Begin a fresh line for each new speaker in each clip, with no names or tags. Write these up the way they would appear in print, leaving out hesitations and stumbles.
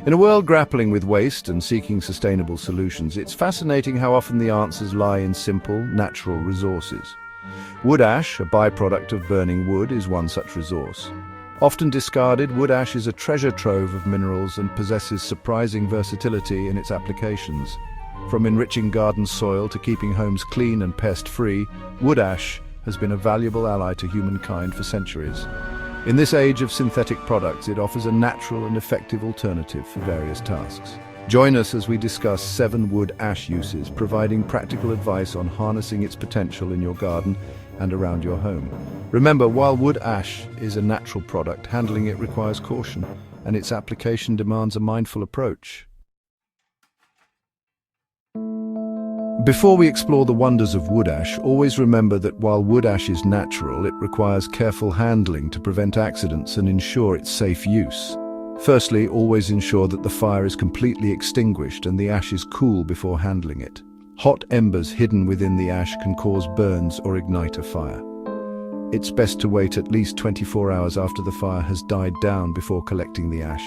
In a world grappling with waste and seeking sustainable solutions, it's fascinating how often the answers lie in simple, natural resources. Wood ash, a byproduct of burning wood, is one such resource. Often discarded, wood ash is a treasure trove of minerals and possesses surprising versatility in its applications. From enriching garden soil to keeping homes clean and pest-free, wood ash has been a valuable ally to humankind for centuries. In this age of synthetic products, it offers a natural and effective alternative for various tasks. Join us as we discuss 7 wood ash uses, providing practical advice on harnessing its potential in your garden and around your home. Remember, while wood ash is a natural product, handling it requires caution, and its application demands a mindful approach. Before we explore the wonders of wood ash, always remember that while wood ash is natural, it requires careful handling to prevent accidents and ensure its safe use. Firstly, always ensure that the fire is completely extinguished and the ash is cool before handling it. Hot embers hidden within the ash can cause burns or ignite a fire. It's best to wait at least 24 hours after the fire has died down before collecting the ash.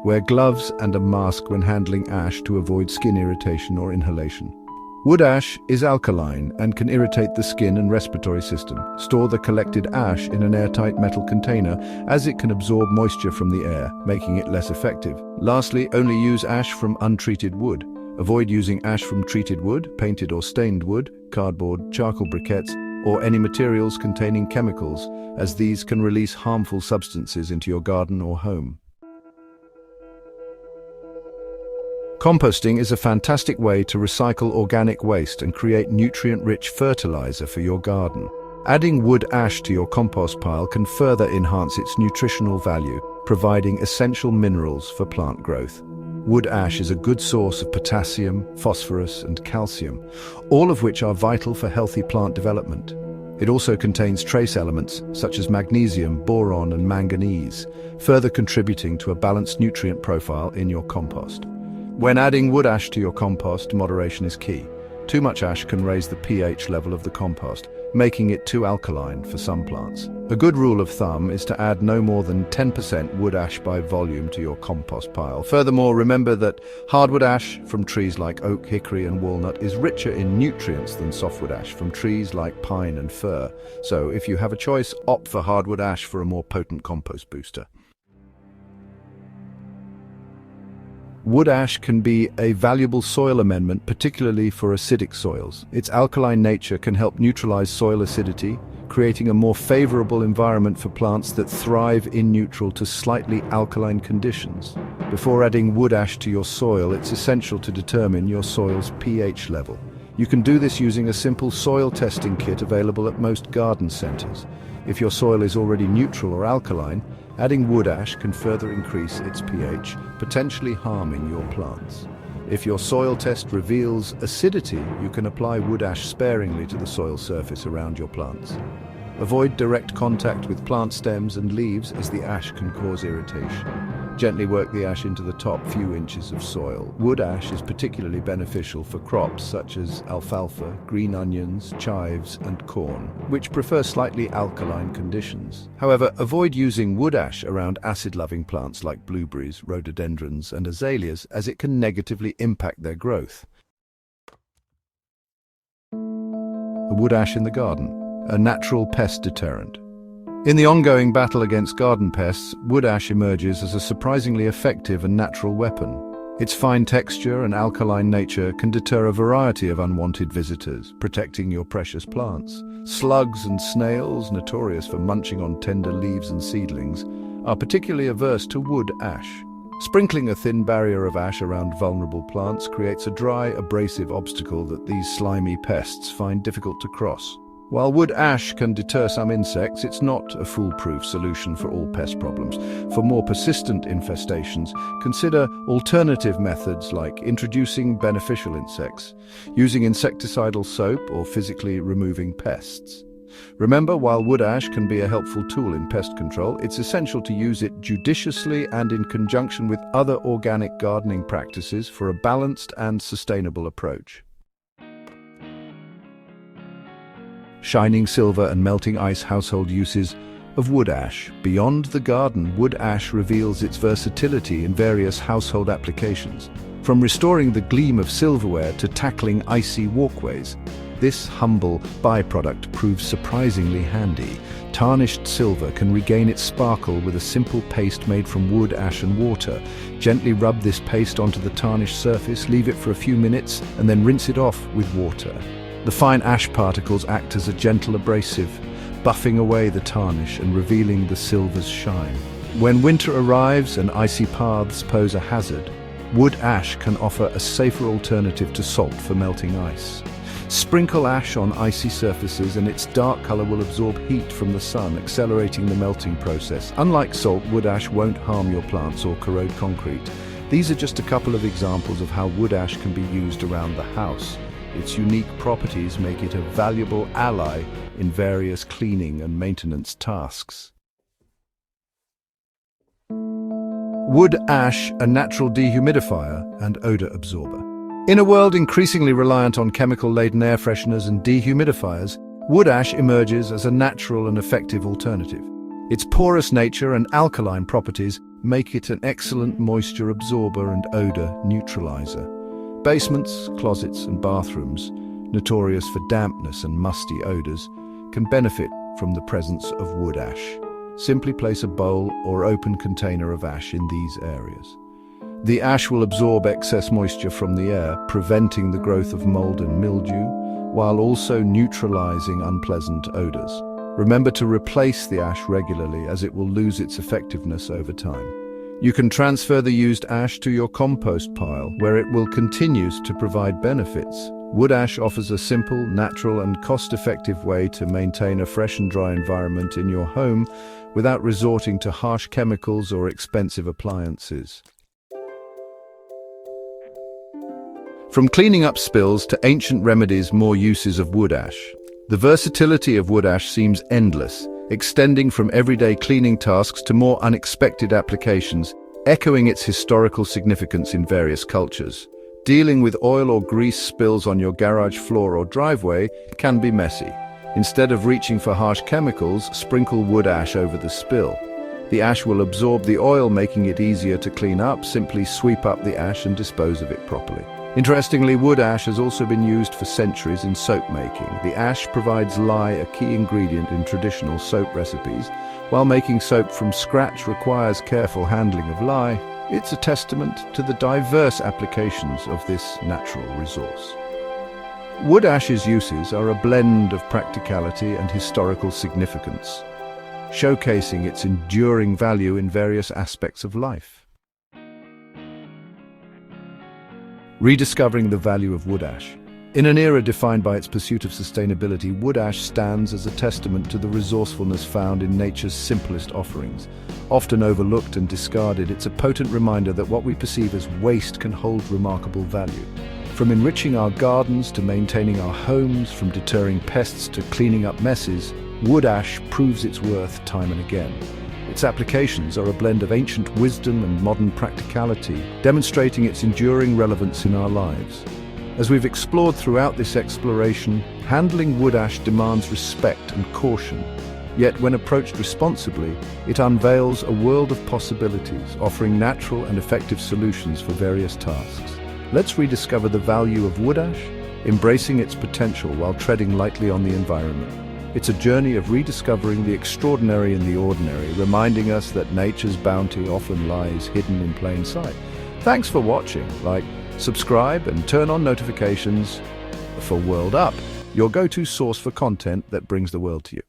Wear gloves and a mask when handling ash to avoid skin irritation or inhalation. Wood ash is alkaline and can irritate the skin and respiratory system. Store the collected ash in an airtight metal container, as it can absorb moisture from the air, making it less effective. Lastly, only use ash from untreated wood. Avoid using ash from treated wood, painted or stained wood, cardboard, charcoal briquettes, or any materials containing chemicals, as these can release harmful substances into your garden or home. Composting is a fantastic way to recycle organic waste and create nutrient-rich fertilizer for your garden. Adding wood ash to your compost pile can further enhance its nutritional value, providing essential minerals for plant growth. Wood ash is a good source of potassium, phosphorus, and calcium, all of which are vital for healthy plant development. It also contains trace elements such as magnesium, boron, and manganese, further contributing to a balanced nutrient profile in your compost. When adding wood ash to your compost, moderation is key. Too much ash can raise the pH level of the compost, making it too alkaline for some plants. A good rule of thumb is to add no more than 10% wood ash by volume to your compost pile. Furthermore, remember that hardwood ash from trees like oak, hickory, and walnut is richer in nutrients than softwood ash from trees like pine and fir. So, if you have a choice, opt for hardwood ash for a more potent compost booster. Wood ash can be a valuable soil amendment, particularly for acidic soils. Its alkaline nature can help neutralize soil acidity, creating a more favorable environment for plants that thrive in neutral to slightly alkaline conditions. Before adding wood ash to your soil, it's essential to determine your soil's pH level. You can do this using a simple soil testing kit available at most garden centers. If your soil is already neutral or alkaline, adding wood ash can further increase its pH, potentially harming your plants. If your soil test reveals acidity, you can apply wood ash sparingly to the soil surface around your plants. Avoid direct contact with plant stems and leaves, as the ash can cause irritation. Gently work the ash into the top few inches of soil. Wood ash is particularly beneficial for crops such as alfalfa, green onions, chives, and corn, which prefer slightly alkaline conditions. However, avoid using wood ash around acid-loving plants like blueberries, rhododendrons, and azaleas, as it can negatively impact their growth. Wood ash in the garden, a natural pest deterrent. In the ongoing battle against garden pests, wood ash emerges as a surprisingly effective and natural weapon. Its fine texture and alkaline nature can deter a variety of unwanted visitors, protecting your precious plants. Slugs and snails, notorious for munching on tender leaves and seedlings, are particularly averse to wood ash. Sprinkling a thin barrier of ash around vulnerable plants creates a dry, abrasive obstacle that these slimy pests find difficult to cross. While wood ash can deter some insects, it's not a foolproof solution for all pest problems. For more persistent infestations, consider alternative methods like introducing beneficial insects, using insecticidal soap, or physically removing pests. Remember, while wood ash can be a helpful tool in pest control, it's essential to use it judiciously and in conjunction with other organic gardening practices for a balanced and sustainable approach. Shining silver and melting ice household uses. of wood ash. Beyond the garden, wood ash reveals its versatility in various household applications. From restoring the gleam of silverware to tackling icy walkways, this humble byproduct proves surprisingly handy. Tarnished silver can regain its sparkle with a simple paste made from wood ash and water. Gently rub this paste onto the tarnished surface, leave it for a few minutes, and then rinse it off with water. The fine ash particles act as a gentle abrasive, buffing away the tarnish and revealing the silver's shine. When winter arrives and icy paths pose a hazard, wood ash can offer a safer alternative to salt for melting ice. Sprinkle ash on icy surfaces and its dark color will absorb heat from the sun, accelerating the melting process. Unlike salt, wood ash won't harm your plants or corrode concrete. These are just a couple of examples of how wood ash can be used around the house. Its unique properties make it a valuable ally in various cleaning and maintenance tasks. Wood ash, a natural dehumidifier and odor absorber. In a world increasingly reliant on chemical-laden air fresheners and dehumidifiers, wood ash emerges as a natural and effective alternative. Its porous nature and alkaline properties make it an excellent moisture absorber and odor neutralizer. Basements, closets, and bathrooms, notorious for dampness and musty odors, can benefit from the presence of wood ash. Simply place a bowl or open container of ash in these areas. The ash will absorb excess moisture from the air, preventing the growth of mold and mildew, while also neutralizing unpleasant odors. Remember to replace the ash regularly, as it will lose its effectiveness over time. You can transfer the used ash to your compost pile, where it will continue to provide benefits. Wood ash offers a simple, natural, and cost-effective way to maintain a fresh and dry environment in your home without resorting to harsh chemicals or expensive appliances. From cleaning up spills to ancient remedies, more uses of wood ash. The versatility of wood ash seems endless, extending from everyday cleaning tasks to more unexpected applications, echoing its historical significance in various cultures. Dealing with oil or grease spills on your garage floor or driveway can be messy. Instead of reaching for harsh chemicals, sprinkle wood ash over the spill. The ash will absorb the oil, making it easier to clean up. Simply sweep up the ash and dispose of it properly. Interestingly, wood ash has also been used for centuries in soap making. The ash provides lye, a key ingredient in traditional soap recipes. While making soap from scratch requires careful handling of lye, it's a testament to the diverse applications of this natural resource. Wood ash's uses are a blend of practicality and historical significance, showcasing its enduring value in various aspects of life. Rediscovering the value of wood ash. In an era defined by its pursuit of sustainability, wood ash stands as a testament to the resourcefulness found in nature's simplest offerings. Often overlooked and discarded, it's a potent reminder that what we perceive as waste can hold remarkable value. From enriching our gardens to maintaining our homes, from deterring pests to cleaning up messes, wood ash proves its worth time and again. Its applications are a blend of ancient wisdom and modern practicality, demonstrating its enduring relevance in our lives. As we've explored throughout this exploration, handling wood ash demands respect and caution. Yet when approached responsibly, it unveils a world of possibilities, offering natural and effective solutions for various tasks. Let's rediscover the value of wood ash, embracing its potential while treading lightly on the environment. It's a journey of rediscovering the extraordinary in the ordinary, reminding us that nature's bounty often lies hidden in plain sight. Thanks for watching. Like, subscribe, and turn on notifications for World Up, your go-to source for content that brings the world to you.